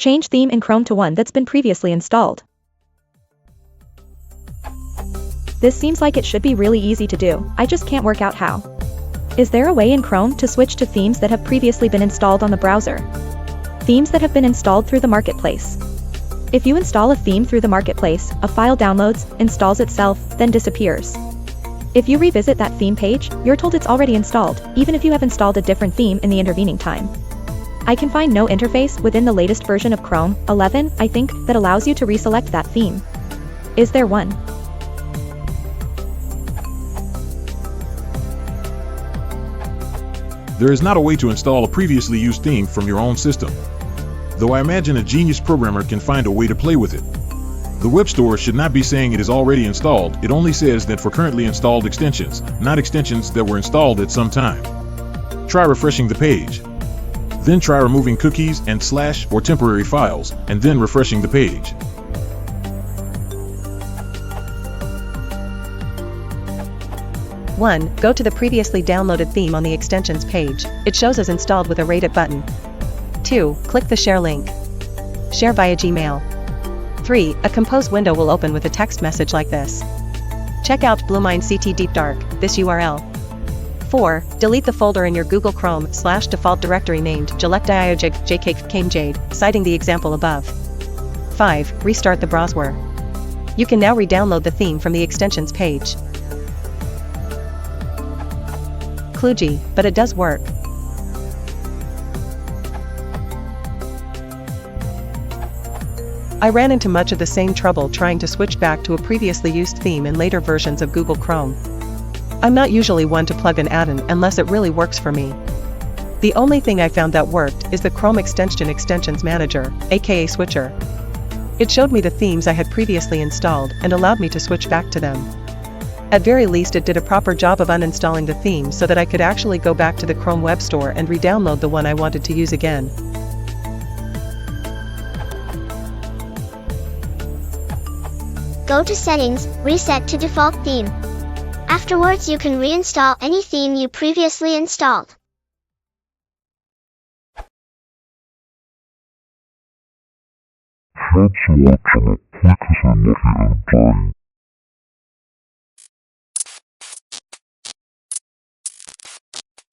Change theme in Chrome to one that's been previously installed. This seems like it should be really easy to do, I just can't work out how. Is there a way in Chrome to switch to themes that have previously been installed on the browser? Themes that have been installed through the marketplace. If you install a theme through the marketplace, a file downloads, installs itself, then disappears. If you revisit that theme page, you're told it's already installed, even if you have installed a different theme in the intervening time. I can find no interface within the latest version of Chrome, 11, I think, that allows you to reselect that theme. Is there one? There is not a way to install a previously used theme from your own system, though I imagine a genius programmer can find a way to play with it. The web store should not be saying it is already installed, it only says that for currently installed extensions, not extensions that were installed at some time. Try refreshing the page. Then try removing cookies and / or temporary files, and then refreshing the page. One, go to the previously downloaded theme on the extensions page. It shows as installed with a Rate It button. 2. Click the share link. Share via Gmail. 3. A compose window will open with a text message like this. Check out Bluemind CT Deep Dark, this URL. 4. Delete the folder in your Google Chrome /default directory named JKCamJade, citing the example above. 5. Restart the browser. You can now re-download the theme from the extensions page. Kludgy, but it does work. I ran into much of the same trouble trying to switch back to a previously used theme in later versions of Google Chrome. I'm not usually one to plug an add-in unless it really works for me. The only thing I found that worked is the Chrome Extensions Manager, aka Switcher. It showed me the themes I had previously installed and allowed me to switch back to them. At very least it did a proper job of uninstalling the theme so that I could actually go back to the Chrome Web Store and re-download the one I wanted to use again. Go to Settings, Reset to Default Theme. Afterwards you can reinstall any theme you previously installed. Thanks for watching it. Click us on Lucky and Time.